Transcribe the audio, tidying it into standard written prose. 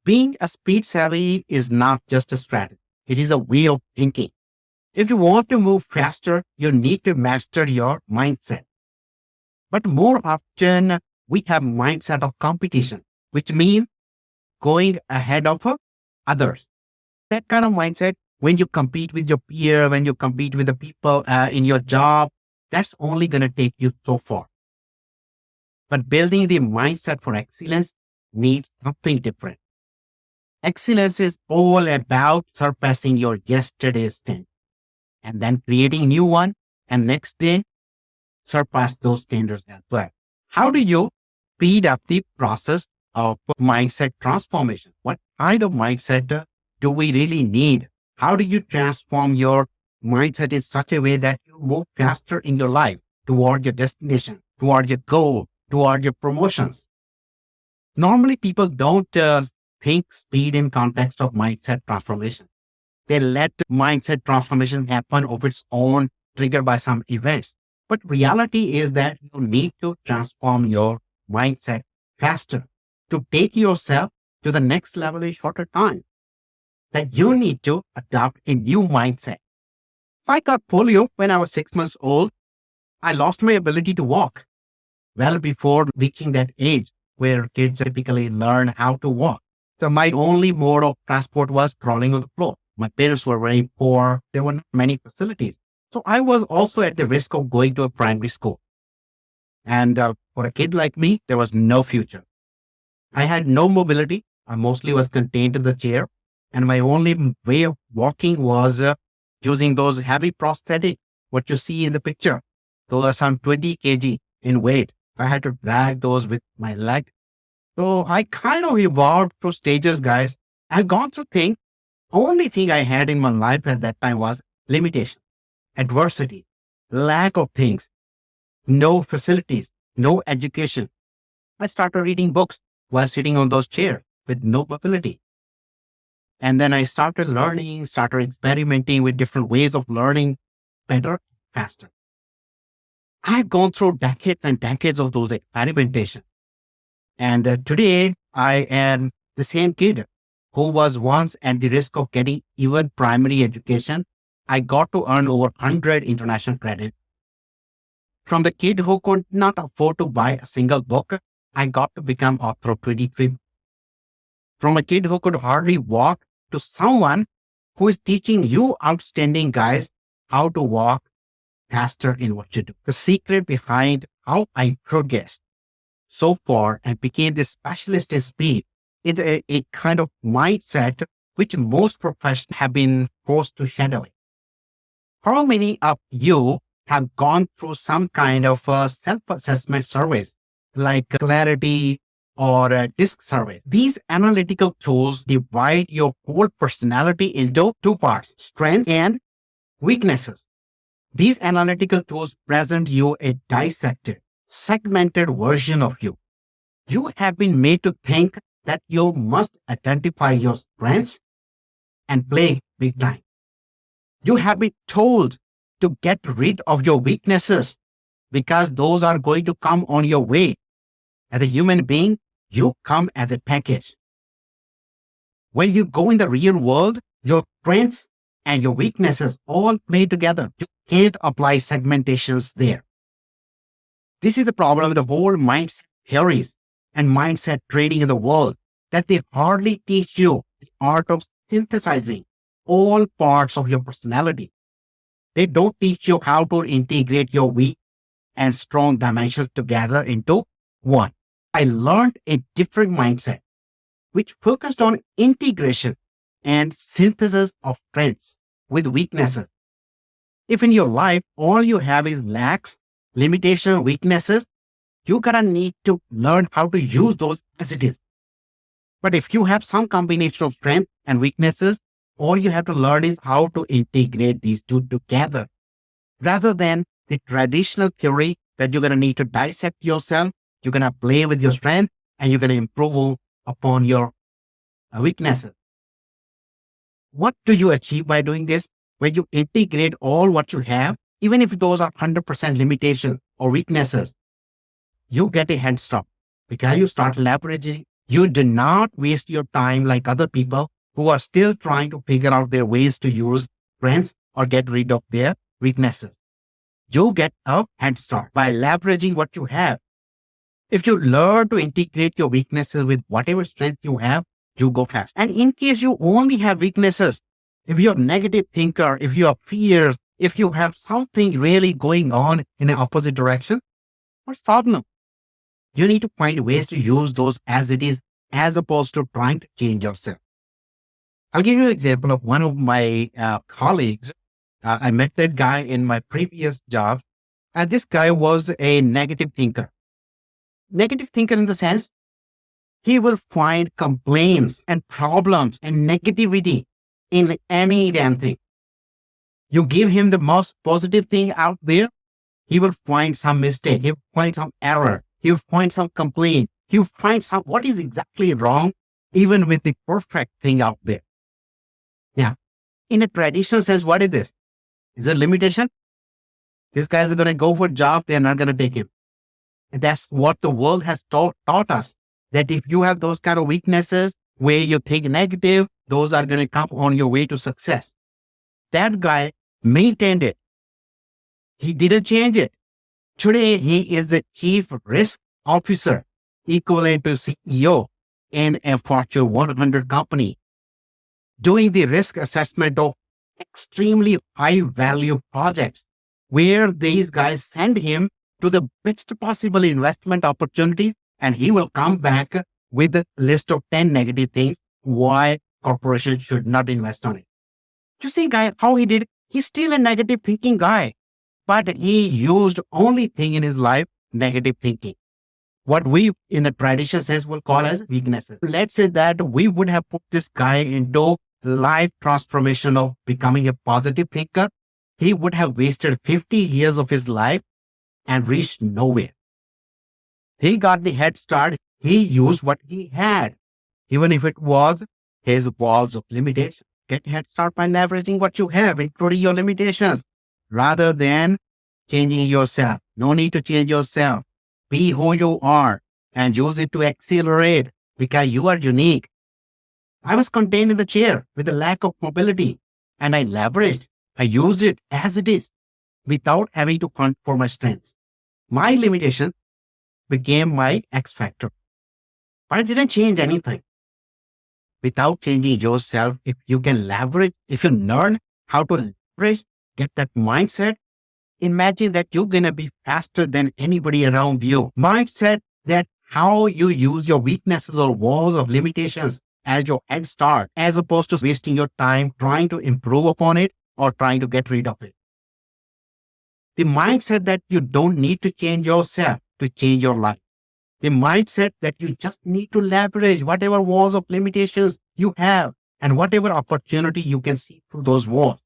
Being a speed savvy is not just a strategy. It is a way of thinking. If you want to move faster, you need to master your mindset. But more often, we have mindset of competition, which means going ahead of others. That kind of mindset, when you compete with your peer, when you compete with the people in your job, that's only going to take you so far. But building the mindset for excellence needs something different. Excellence is all about surpassing your yesterday's standard and then creating new one, and next day surpass those standards as well. How do you speed up the process of mindset transformation? What kind of mindset do we really need? How do you transform your mindset in such a way that you move faster in your life toward your destination, toward your goal, toward your promotions? Normally, people don't think speed in context of mindset transformation. They let mindset transformation happen of its own, triggered by some events. But reality is that you need to transform your mindset faster to take yourself to the next level in shorter time. That you need to adopt a new mindset. I got polio when I was 6 months old. I lost my ability to walk well before reaching that age where kids typically learn how to walk. So my only mode of transport was crawling on the floor. My parents were very poor. There were not many facilities. So I was also at the risk of going to a primary school. And for a kid like me, there was no future. I had no mobility. I mostly was contained in the chair. And my only way of walking was using those heavy prosthetics, what you see in the picture. Those are some 20 kg in weight. I had to drag those with my leg. So I kind of evolved through stages, guys. I've gone through things. Only thing I had in my life at that time was limitation, adversity, lack of things, no facilities, no education. I started reading books while sitting on those chairs with no mobility. And then I started learning, started experimenting with different ways of learning better, faster. I've gone through decades and decades of those experimentation. And today I am the same kid who was once at the risk of getting even primary education. I got to earn over 100 international credits. From the kid who could not afford to buy a single book, I got to become author of 23. From a kid who could hardly walk to someone who is teaching you outstanding guys how to walk faster in what you do. The secret behind how I progressed so far and became the specialist in speed is a kind of mindset which most professionals have been forced to shadowing. How many of you have gone through some kind of self-assessment surveys like Clarity or a DISC survey? These analytical tools divide your whole personality into two parts, strengths and weaknesses. These analytical tools present you a dissected, segmented version of you. You have been made to think that you must identify your strengths and play big time. You have been told to get rid of your weaknesses because those are going to come on your way. As a human being, you come as a package. When you go in the real world, your strengths and your weaknesses all play together. You can't apply segmentations there. This is the problem with the whole mindset theories and mindset training in the world, that they hardly teach you the art of synthesizing all parts of your personality. They don't teach you how to integrate your weak and strong dimensions together into one. I learned a different mindset, which focused on integration and synthesis of strengths with weaknesses. If in your life, all you have is lacks, limitation, weaknesses, you're gonna need to learn how to use those as it is. But if you have some combination of strength and weaknesses, all you have to learn is how to integrate these two together, rather than the traditional theory that you're gonna need to dissect yourself, you're gonna play with your strength, and you're gonna improve upon your weaknesses. What do you achieve by doing this? When you integrate all what you have, even if those are 100% limitations or weaknesses, you get a head start because you start leveraging You do not waste your time like other people who are still trying to figure out their ways to use strengths or get rid of their weaknesses. You get a head start by leveraging what you have. If you learn to integrate your weaknesses with whatever strength you have, you go fast. And in case you only have weaknesses, if you're a negative thinker, if you have fears, if you have something really going on in the opposite direction, what's the problem? You need to find ways to use those as it is, as opposed to trying to change yourself. I'll give you an example of one of my colleagues. I met that guy in my previous job, and this guy was a negative thinker. Negative thinker in the sense he will find complaints and problems and negativity in any damn thing. You give him the most positive thing out there, he will find some mistake, he'll find some error, he'll find some complaint, he'll find some what is exactly wrong, even with the perfect thing out there. Now, in a traditional sense, what is this? Is it limitation? This guy is going to go for a job, they're not going to take him. And that's what the world has taught us. That if you have those kind of weaknesses where you think negative, those are going to come on your way to success. That guy maintained it. He didn't change it. Today, he is the chief risk officer, equivalent to CEO in a Fortune 100 company, doing the risk assessment of extremely high value projects where these guys send him to the best possible investment opportunities, and he will come back with a list of 10 negative things why corporations should not invest on it. You see, guy, how he did? He's still a negative thinking guy, but he used only thing in his life, negative thinking. What we in the traditional sense will call as weaknesses. Let's say that we would have put this guy into life transformation of becoming a positive thinker. He would have wasted 50 years of his life and reached nowhere. He got the head start. He used what he had, even if it was his walls of limitation. Get head start by leveraging what you have, including your limitations, rather than changing yourself. No need to change yourself. Be who you are and use it to accelerate because you are unique. I was contained in the chair with a lack of mobility, and I leveraged. I used it as it is without having to hunt for my strengths. My limitation became my X factor, but I didn't change anything. Without changing yourself, if you can leverage, if you learn how to leverage, get that mindset, imagine that you're going to be faster than anybody around you. Mindset that how you use your weaknesses or walls of limitations as your head start, as opposed to wasting your time trying to improve upon it or trying to get rid of it. The mindset that you don't need to change yourself to change your life. The mindset that you just need to leverage whatever walls of limitations you have and whatever opportunity you can see through those walls.